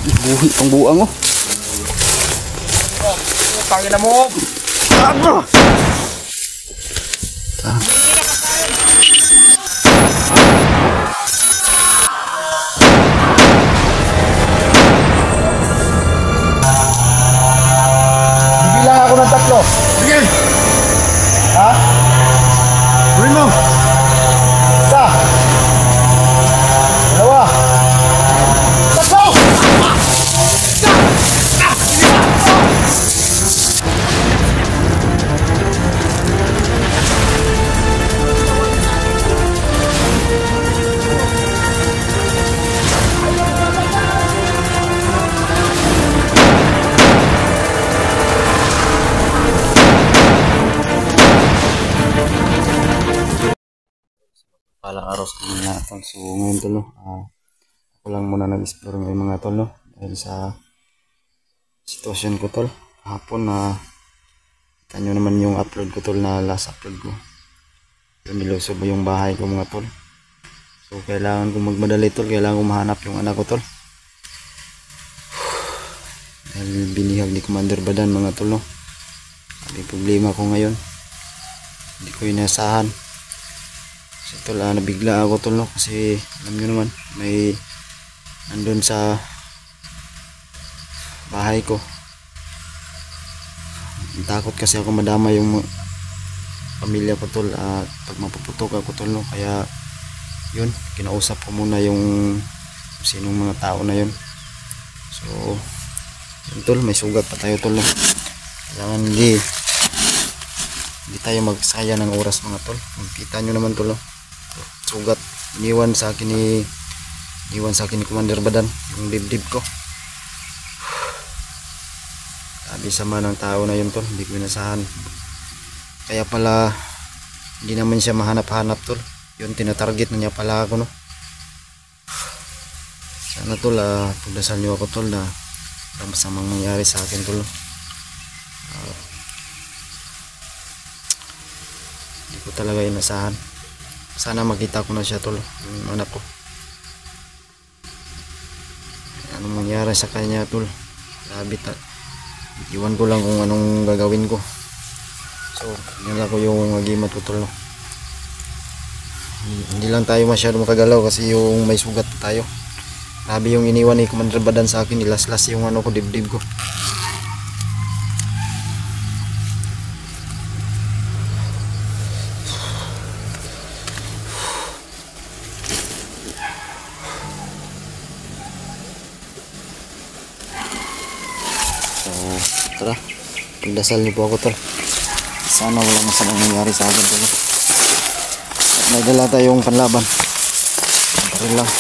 Buhi pang buang oh. Pangina mo. Ano? Bibilang ako ng 3. Sige. Ha? Gawin mo. Isa. Dalawa. 3. Palang araw sa mga tol. So ngayon tol no, ako lang muna nag-explore ngayon mga tol no, dahil sa sitwasyon ko tol. Hapon na kita nyo naman yung upload ko tol, na last upload ko. Yung nilusob yung bahay ko mga tol. So kailangan ko magmadali tol, kailangan ko mahanap yung anak ko tol. Dahil binihag ni Commander Badan mga tol no. May problema ko ngayon, hindi ko inasahan. So tol, nabigla ako tol no, kasi alam nyo naman may nandun sa bahay ko. Takot kasi ako madama yung pamilya ko tol, pag mapuputok ako tol no. Kaya yun, kinausap ko muna yung sinong mga tao na yun. So yun tol, may sugat pa tayo tol no. Kailangan hindi tayo magsaya ng oras mga tol. Makita nyo naman tol no, sugat iniwan sa akin ni Commander Badan, yung dibdib ko. Sabi sama ng tao na yun tol, hindi ko inasahan. Kaya pala hindi naman siya mahanap-hanap tol, yun tinatarget na niya pala ako no. Sana tol, pagdasal niyo ako tol na walang masamang mangyari sa akin tol no. Hindi ko talaga inasahan. Sana makita ko na siya tol, yung anak ko. Anong mangyari sa kanya tol, grabe iwan ko lang kung anong gagawin ko. So yun ako yung agimat ko tol no. Hindi lang tayo masyado makagalaw kasi yung may sugat pa tayo. Grabe yung iniwan ni Commander Badan sa akin, nilaslas yung ano ko, dibdib ko. So tara, pagdasal niyo po ako tol, sana walang masamang nangyari sa akin tol. May dala tayong panlaban, paril lang.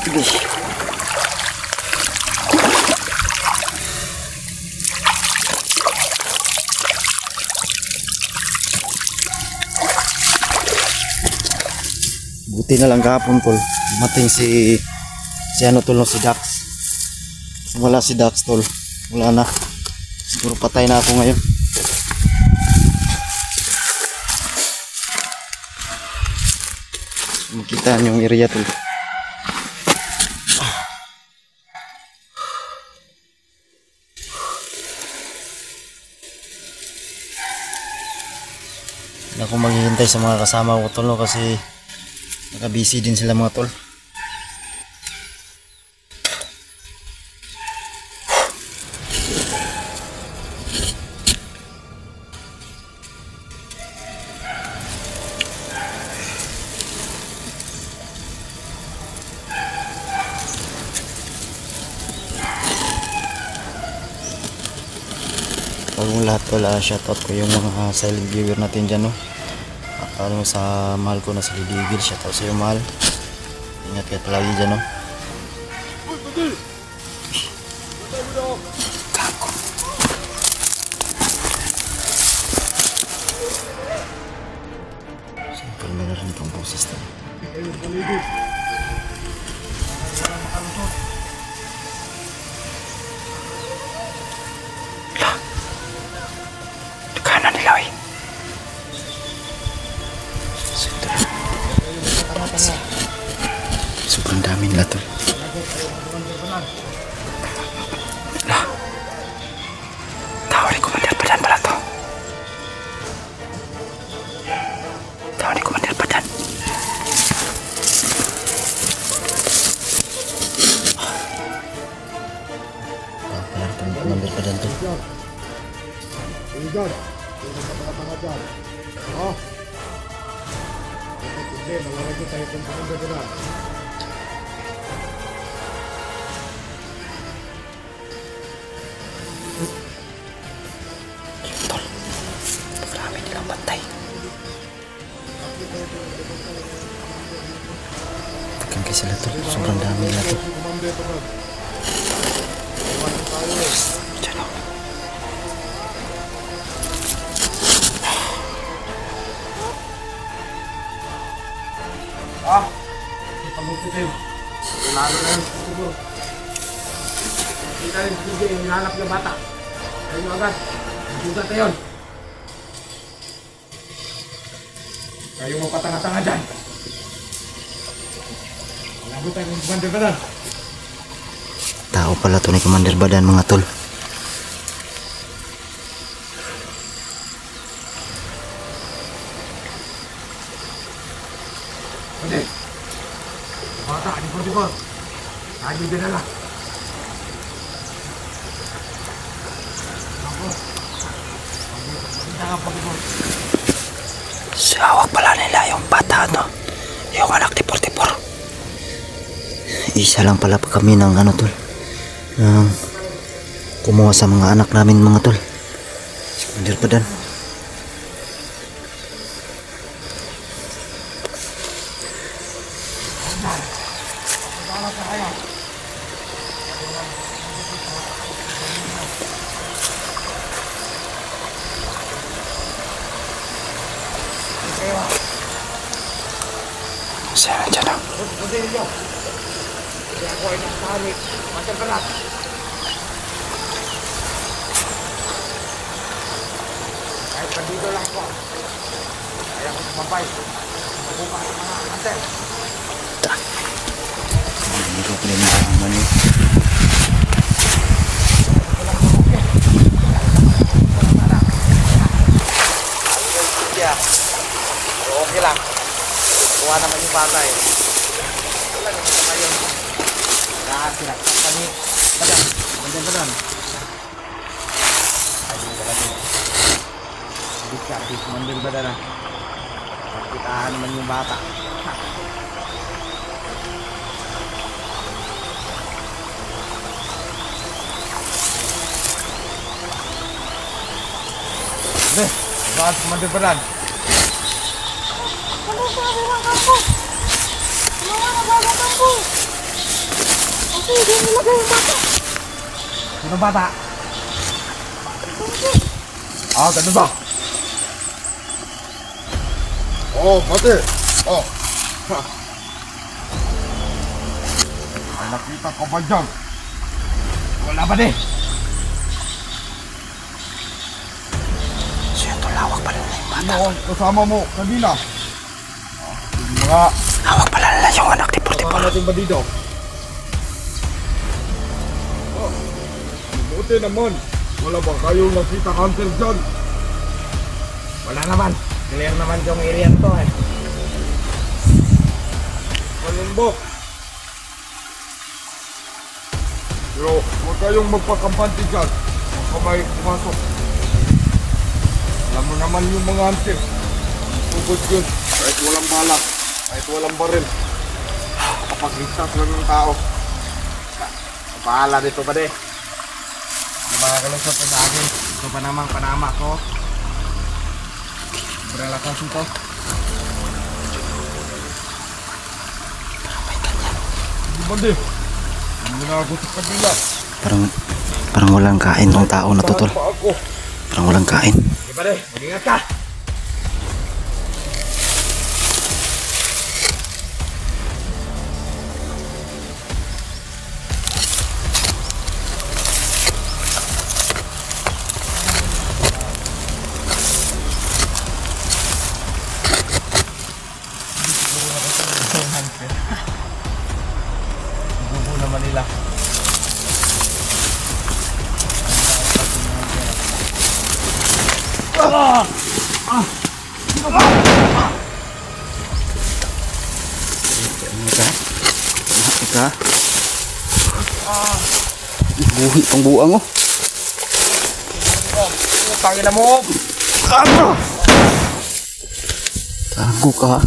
Sige. Buti na lang kahapon tol, dumating si ano tol no, si Dax. Wala si Dax tol, wala na, siguro patay na ako ngayon. Makita niyo yung area tol. Hindi ako maghihintay sa mga kasama ko tol no, kasi naka-busy din sila mga tol. Bagong lahat tol, shoutout ko yung mga silent viewer natin dyan no. At ano sa mahal ko na si Lidigil, shoutout sa iyo mahal. Ingat kayo palagi dyan no. Simple na rin itong boses na. Kanan nila eh. Ano ni Commander Badan? Pala ito ni Commander Badan to. Igan. Tanga dyan. Oh. Hindi, malalagay tayo kung Commander Badan. Tol, marami nilang bantay. Tekan kayo sila tol, sobrang dami nila to. Diyan o. Ah! Pag-usitin. Lalo na yung siguro. Kita rin sige, yung hinanap ng bata. Ayun nyo agad. Sugat na yun. Kayong mapatanga-tanga dyan. Labot tayo ng Commander Badan. Tao pala to ni Commander Badan mga tol. Pwede. Bata, di por. Lagi din na lang. Ako. Pagkita nga pag-ipon. Sawak pala nila yung bata no. Yung anak ni Portipor. Isa lang pala pa kami ng ano tol. Kumuha sa mga anak namin mga tol. Si Commander Badan. Siya nandiyan na. Pwede ninyo. Kaya ako ay nakasanik. Matagalat. Kahit pandito lang po. Kaya ko sumabay. Mabukas ang mga kanter. Hindi ko pala nakaman eh. Okay lang. Kuha naman yung bata eh. Wala naman sa ngayon. Lahat sinaksak kami. Badan. Badan. Ayun ka lang. Hindi Commander Badan na. Pagkitahan naman yung bata. Bakit Commander Badan? Ano sabi ng kampo? Mga nagagandang po. Kasi hindi nilagay yung bata. Sino bata? Hindi. Ah, ganun ba? Oh, pati. Oh. Ha. May nakita ka ba dyan? Wala ba di? Siya to, lawak pala nila yung bata. Noon, kasama mo kanina. Hindi nga. Lawak pala nila yung anak ni Portipor. Kasama natin ba dito? Oh, buti naman. Wala ba kayong nakita hunter dyan? Wala naman. Clear naman yung area na to eh. Malumbok. Pero huwag kayong magpakampante dyan. Huwag ka may pumasok. Alam mo naman yung mga hunter. Tugod yun. Kahit walang bala. Kahit walang baril. Kapag ligtas lang ng tao. Bahala dito ba de? Di ba kalusot sa akin? Ito pa namang panama ko. Beralakas ito. Di ba de? Hindi na ako sa kabila. Parang walang kain tong tao na to tol. Pa ako. Parang walang kain. Di ba de? Mag-ingat ka. Bubo naman nila. Ah! ka. Buhi pang buang oh. Tangin na mo. Tago ka.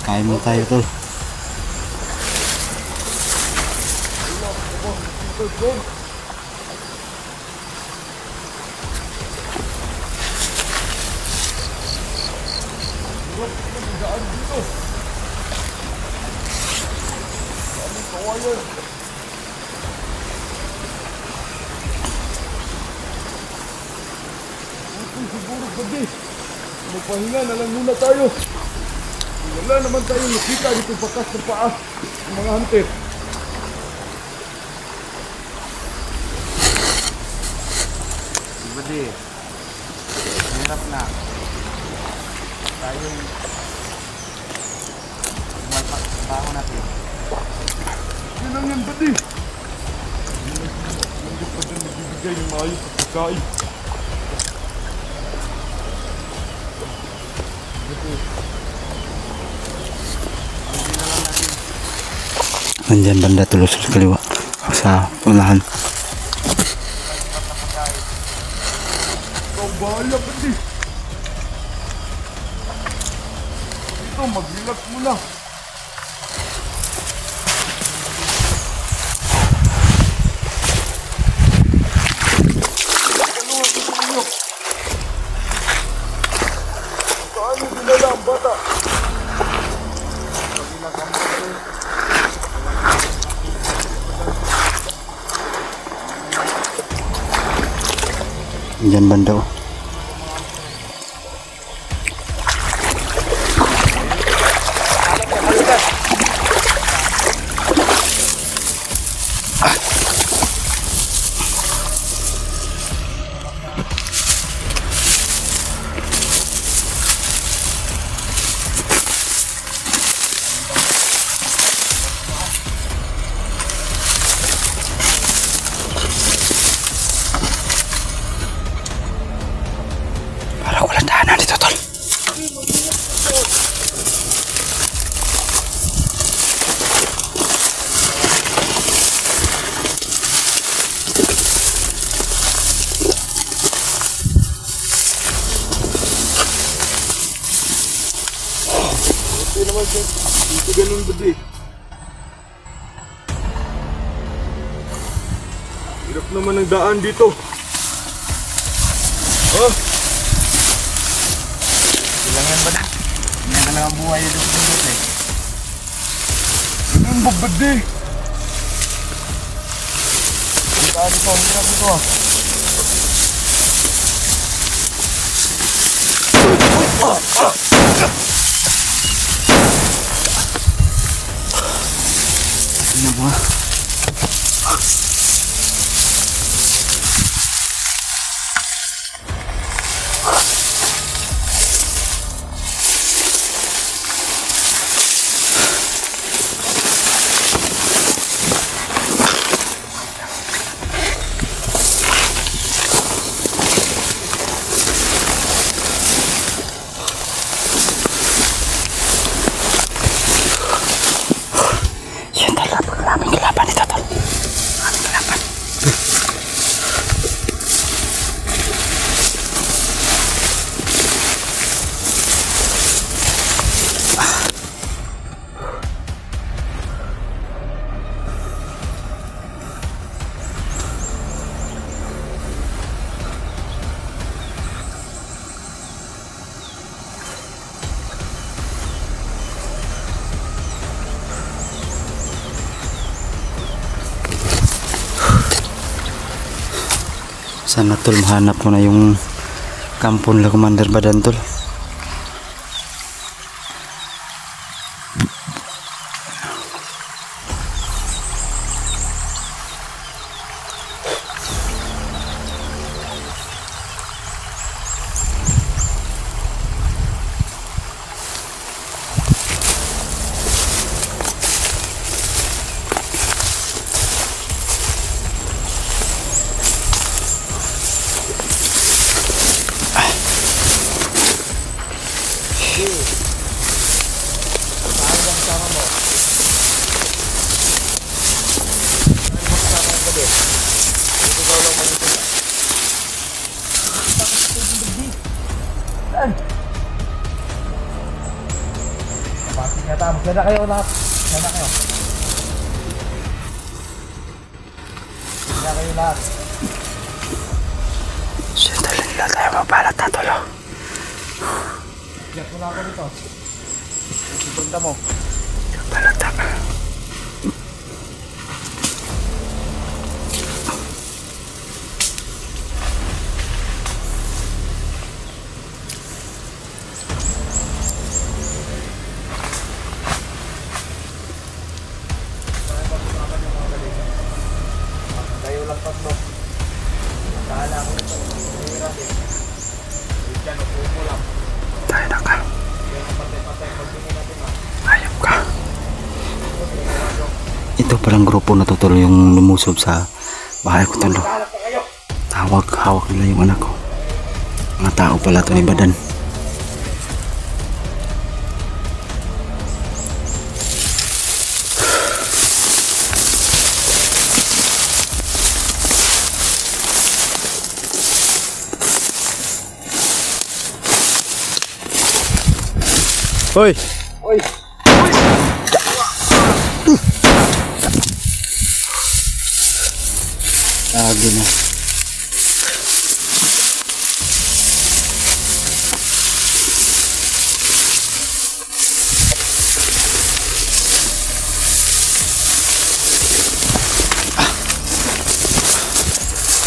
Kain mo tayo tol. Siguro gabi. Magpahinga na lang muna tayo. Wala naman tayo nakita dito bakas ng paa ng mga hunter. Badi. Hirap na. Tayo malpak sa trabaho natin. Yan lang yan, Badi. Hindi pa dyan magbibigay ng maayos at pagkain. Nandyan banda tulos sa kaliwa sa unahan. Ikaw bahala, Badi. Ito, mag-relax muna. Saan yung dinala ang bata? Nandyan banda oh. Parang walang daanan dito tol. Hindi naman siya. Dito ganun, Badi. Hirap naman ang daan dito. Ha? Kailangan ba na? Hindi na lang ang buhay dito dito eh. Ganun ba, Badi? Ang daan dito, ang hirap dito ah. Ano ba? Sana tol mahanap mo na yung kampon la Commander Badan tol. Maganda kayo lahat. Maganda kayo. Maganda kayo lahat. Sandali lang tayo mabalat na tol. Iyak mo na ako dito. Ipunta mo. Balat na. Kayo lang tatlo. Kala ko ito. Mahirap eh. Diyan, upo lang. Tayo na ka. Kaya patay-patay pagtingin natin ha. Ayop ka. Ito palang grupo na totoo yung lumusob sa bahay ko tol. Kalat na kayo. Hawak nila yung anak ko. Mga tao pala to ni Badan. Hoy! Oy! Lagi na.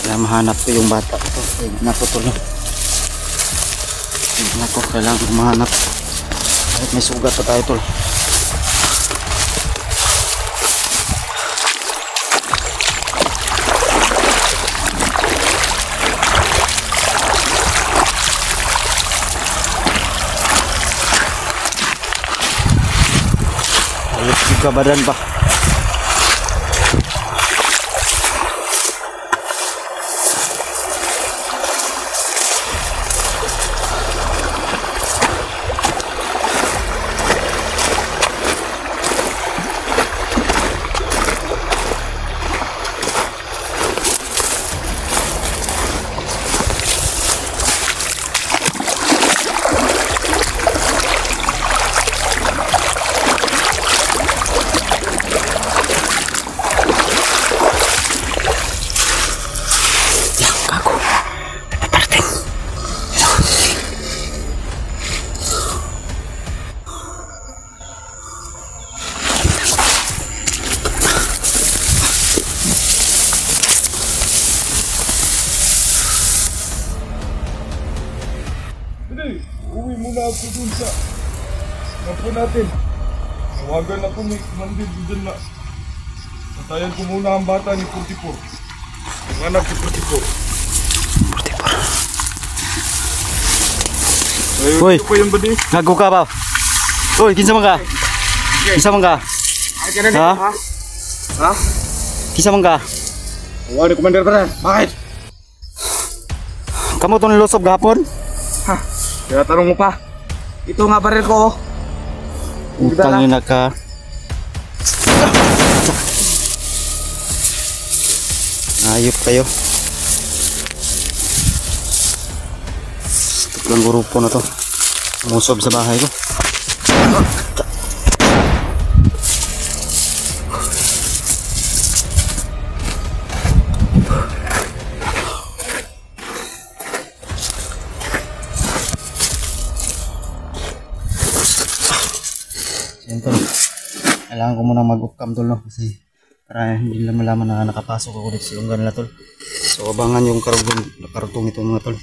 Kaya mahanap ko yung bata ko. Naputol na. Hindi ko kailangan mahanap. Kahit may sugat pa tayo tol. Ayos juga badan pa. Uwi muna ako dun sa kampo natin. Tawagan ako ni Commander dyan na. Patayan ko muna ang bata ni 44. Ang anak ni 44. Ayun, Hoy! ito pa yung badi. Ngago ka ba? Hoy, kinsa man ka? Kinsa man ka? Ay, ka na dito Ha? ha? Ha? Kinsa man ka? Huwag ni Commander Badan. Bakit? Kamu to nilosob gahapon? Ha? Kaya tanong mo pa. Ito nga baril ko oh. Utang yun na ka. Ayop kayo. Tuklang grupo na to. Musob sa bahay ko. Siyempre, kailangan ko muna mag-off cam tol no? Kasi para hindi nila malaman na nakapasok ako dito sa lunggan nila tol. So abangan yung karugtong ito mga tol.